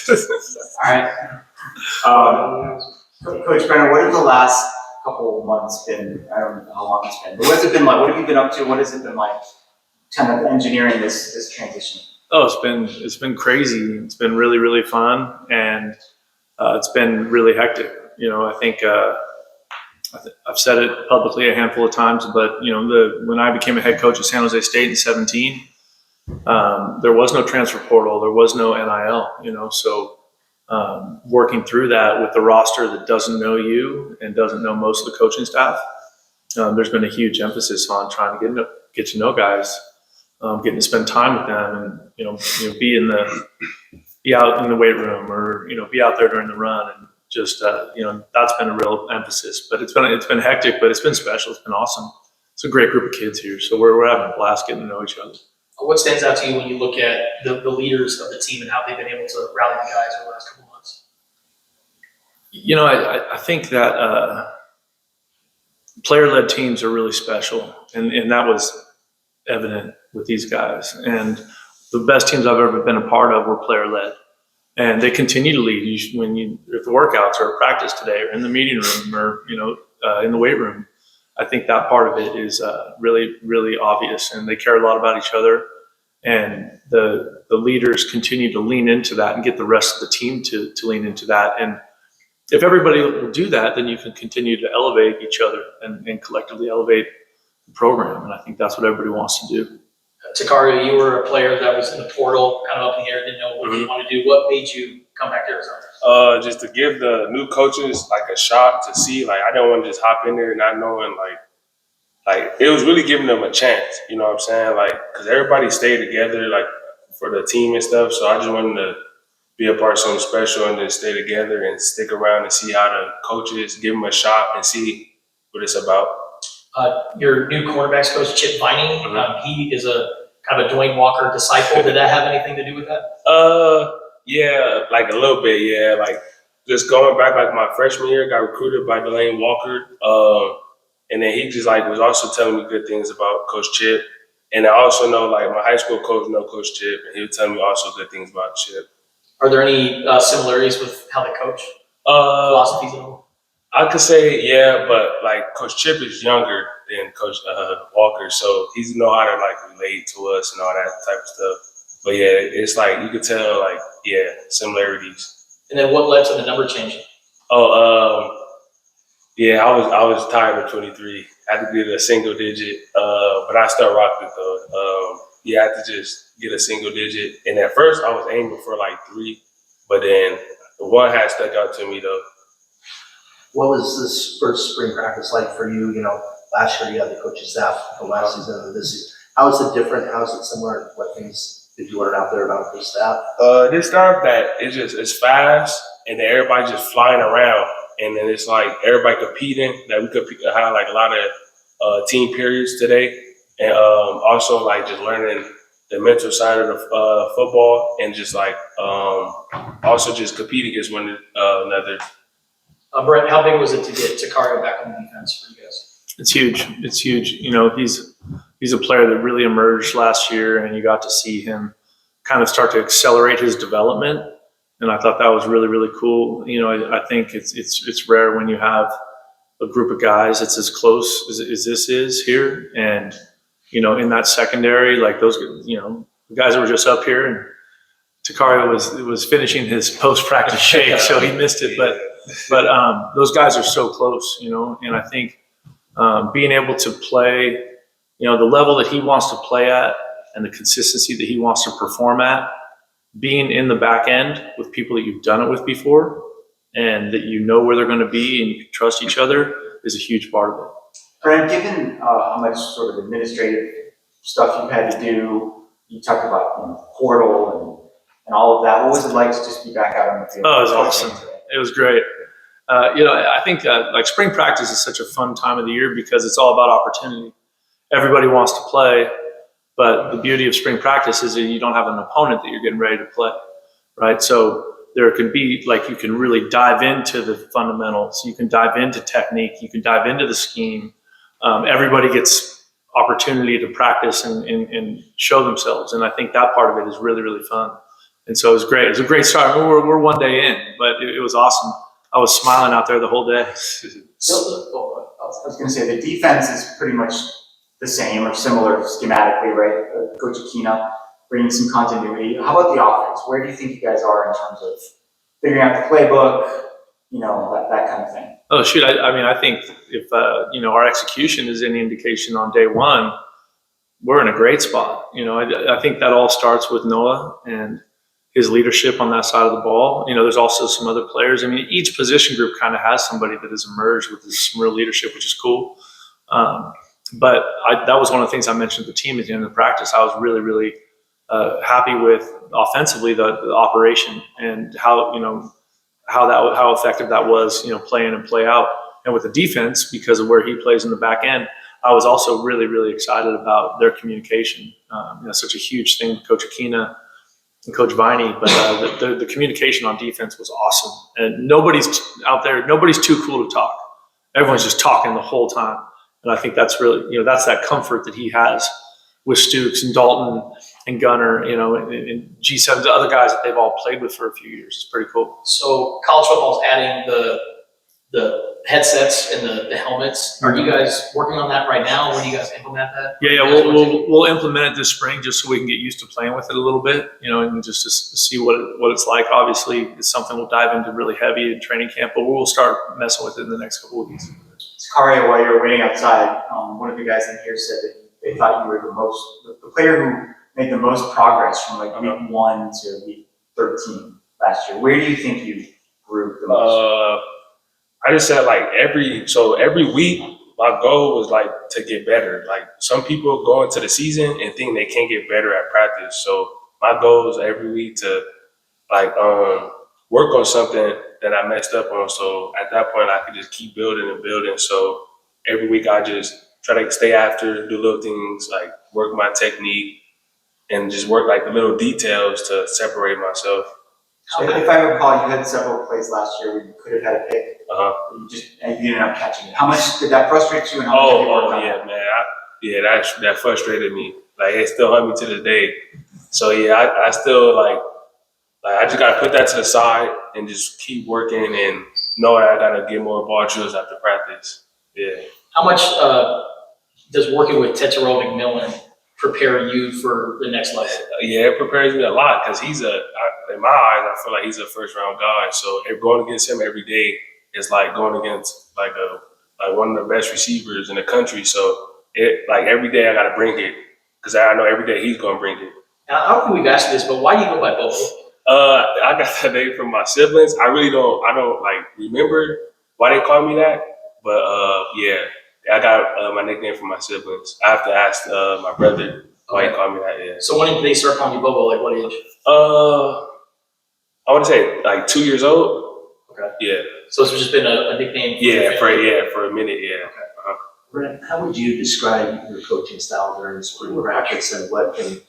All right. Coach Brennan, what have the last couple of months been? I don't know how long it's been, but what's it been like? What have you been up to? What has it been like kind of engineering this transition? Oh, it's been crazy. It's been really, really fun, and it's been really hectic. I think I've said it publicly a handful of times, but when I became a head coach at San Jose State in 2017, there was no transfer portal, there was no NIL. So working through that with the roster that doesn't know you and doesn't know most of the coaching staff, there's been a huge emphasis on trying to get to know guys, getting to spend time with them, and be out in the weight room, or be out there during the run, and just that's been a real emphasis. But it's been hectic, but it's been special. It's been awesome. It's a great group of kids here, so we're having a blast getting to know each other. What stands out to you when you look at the leaders of the team and how they've been able to rally the guys over the last couple of months? I think that player-led teams are really special, and that was evident with these guys. And the best teams I've ever been a part of were player-led, and they continue to lead. If the workouts or practice today, or in the meeting room, or in the weight room, I think that part of it is really, really obvious, and they care a lot about each other. And the leaders continue to lean into that and get the rest of the team to lean into that. And if everybody will do that, then you can continue to elevate each other and collectively elevate the program. And I think that's what everybody wants to do. Tacario, you were a player that was in the portal, kind of up in the air, didn't know what you wanted to do. What made you come back to Arizona? Just to give the new coaches like a shot to see. Like, I didn't want to just hop in there not knowing like it was really giving them a chance. You know what I'm saying? Like, because everybody stayed together like for the team and stuff. So I just wanted to be a part of something special and then stay together and stick around and see how the coaches give them a shot and see what it's about. Your new cornerbacks coach, Chip Vining, he is a kind of a Dwayne Walker disciple. Did that have anything to do with that? Yeah, like a little bit, yeah. Like, just going back, like my freshman year, got recruited by Dwayne Walker. And then he just was also telling me good things about Coach Chip. And I also know my high school coach know Coach Chip, and he would tell me also good things about Chip. Are there any similarities with how they coach? Philosophies at all? I could say, yeah, but Coach Chip is younger than Coach Walker, so he's know how to relate to us and all that type of stuff. But yeah, it's you could tell similarities. And then what led to the number change? Yeah, I was tired of 23. I had to get a single digit, but I still rocked it though. I had to just get a single digit. And at first I was aiming for 3, but then the 1 had stuck out to me though. What was this first spring practice like for you? Last year you had the coaching staff from last season and this season. How is it different? How is it similar? What things did you learn out there about the staff? This stuff that it's fast and then everybody just flying around. And then it's everybody competing. That we could have a lot of team periods today, and also just learning the mental side of the football, and just also just competing against one another. Brent, how big was it to get Tacario back on defense for you guys? It's huge. It's huge. He's a player that really emerged last year, and you got to see him kind of start to accelerate his development. And I thought that was really, really cool. I think it's rare when you have a group of guys that's as close as this is here. And, in that secondary, those, the guys that were just up here, and Tacario was finishing his post-practice shake, so he missed it. But those guys are so close, and I think being able to play, the level that he wants to play at and the consistency that he wants to perform at, being in the back end with people that you've done it with before and that where they're going to be and you can trust each other is a huge part of it. Brent, given how much sort of administrative stuff you've had to do, you talked about portal and all of that. What was it like to just be back out on the field? Oh, it was awesome. It was great. I think spring practice is such a fun time of the year because it's all about opportunity. Everybody wants to play. But the beauty of spring practice is that you don't have an opponent that you're getting ready to play, right? So there can be you can really dive into the fundamentals. You can dive into technique. You can dive into the scheme. Everybody gets opportunity to practice and show themselves. And I think that part of it is really, really fun. And so it was great. It was a great start. We're one day in, but it was awesome. I was smiling out there the whole day. So, I was going to say the defense is pretty much the same or similar schematically, right? Coach Aquino bringing some continuity. How about the offense? Where do you think you guys are in terms of figuring out the playbook, that kind of thing? Oh shoot! I think if our execution is any indication on day one, we're in a great spot. I think that all starts with Noah and his leadership on that side of the ball. There's also some other players. I mean, each position group kind of has somebody that has emerged with some real leadership, which is cool. But that was one of the things I mentioned to the team at the end of the practice. I was really, really happy with offensively the operation and how effective that was, play in and play out. And with the defense, because of where he plays in the back end, I was also really, really excited about their communication. Such a huge thing with Coach Aquina and Coach Viney, but the communication on defense was awesome. And nobody's too cool to talk. Everyone's just talking the whole time. And I think that's really, that's that comfort that he has with Stooks and Dalton and Gunner, and G7, the other guys that they've all played with for a few years. It's pretty cool. So college football is adding the headsets and the helmets. Are you guys working on that right now? When do you guys implement that? Yeah, we'll implement it this spring just so we can get used to playing with it a little bit, and just to see what it's like. Obviously, it's something we'll dive into really heavy in training camp, but we'll start messing with it in the next couple of weeks. Tacario, while you were waiting outside, one of the guys in here said that they thought you were the player who made the most progress from like week 1 to week 13 last year. Where do you think you grew the most? I just said every week my goal was like to get better. Like some people go into the season and think they can't get better at practice. So my goal is every week to work on something that I messed up on. So at that point I could just keep building and building. So every week I just try to stay after, do little things like work my technique and just work like the little details to separate myself. So if I recall, you had several plays last year where you could have had a pick. And you ended up catching it. How much did that frustrate you? And how much did you work on yeah, man. That frustrated me. Like it still hurt me to this day. So yeah, I still I just gotta put that to the side and just keep working and know that I gotta get more ball drills after practice. Yeah. How much does working with Tacario McMillan prepare you for the next level? Yeah, it prepares me a lot because in my eyes, I feel like he's a first round guy. So going against him every day is like going against like one of the best receivers in the country. So every day I gotta bring it because I know every day he's gonna bring it. Now, I don't think we've asked you this, but why do you go by Bobo? I got that name from my siblings. I don't remember why they call me that, but yeah, I got my nickname from my siblings. I have to ask my brother why he called me that. Yeah. So when did they start calling you Bobo? Like what age? I want to say 2 years old. Okay. Yeah. So it's just been a nickname. For a minute. Yeah. Okay. Brent, how would you describe your coaching style during spring practice and what can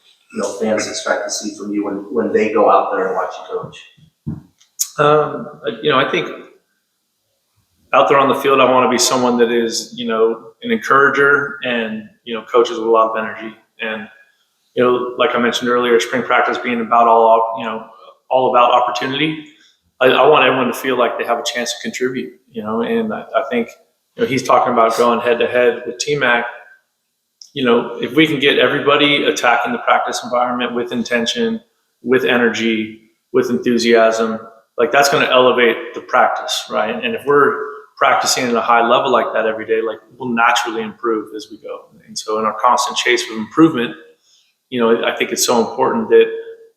fans expect to see from you when they go out there and watch you coach? I think out there on the field, I want to be someone that is, an encourager and, coaches with a lot of energy. And, like I mentioned earlier, spring practice being about all about opportunity. I want everyone to feel like they have a chance to contribute, and I think, he's talking about going head to head with T-Mac. If we can get everybody attacking the practice environment with intention, with energy, with enthusiasm, like that's going to elevate the practice, right? And if we're practicing at a high level like that every day, like we'll naturally improve as we go. And so in our constant chase of improvement, I think it's so important that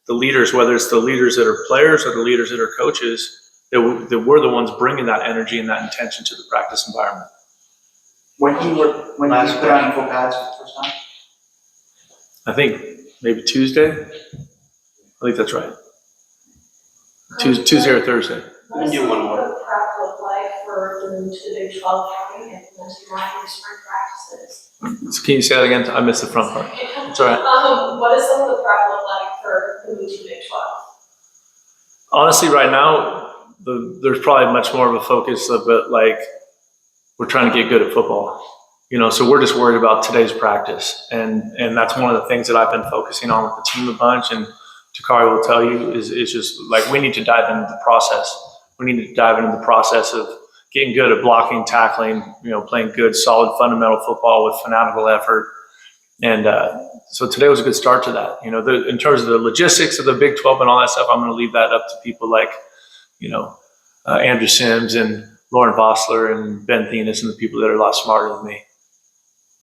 the leaders, whether it's the leaders that are players or the leaders that are coaches, that we're the ones bringing that energy and that intention to the practice environment. When did you put on full pads for the first time? I think maybe Tuesday. I think that's right. Tuesday or Thursday. What does the prep look like for the move to the Big 12 county and most of spring practices? So can you say that again? I missed the front part. It's all right. What does some of the prep look like for the move to the Big 12? Honestly, right now, there's probably much more of a focus of it, like we're trying to get good at football, so we're just worried about today's practice. And that's one of the things that I've been focusing on with the team a bunch and Tacario will tell you is just like we need to dive into the process. We need to dive into the process of getting good at blocking, tackling, playing good, solid, fundamental football with fanatical effort. And so today was a good start to that. In terms of the logistics of the Big 12 and all that stuff, I'm going to leave that up to people like, Andrew Sims and Lauren Vossler and Ben Thenis and the people that are a lot smarter than me.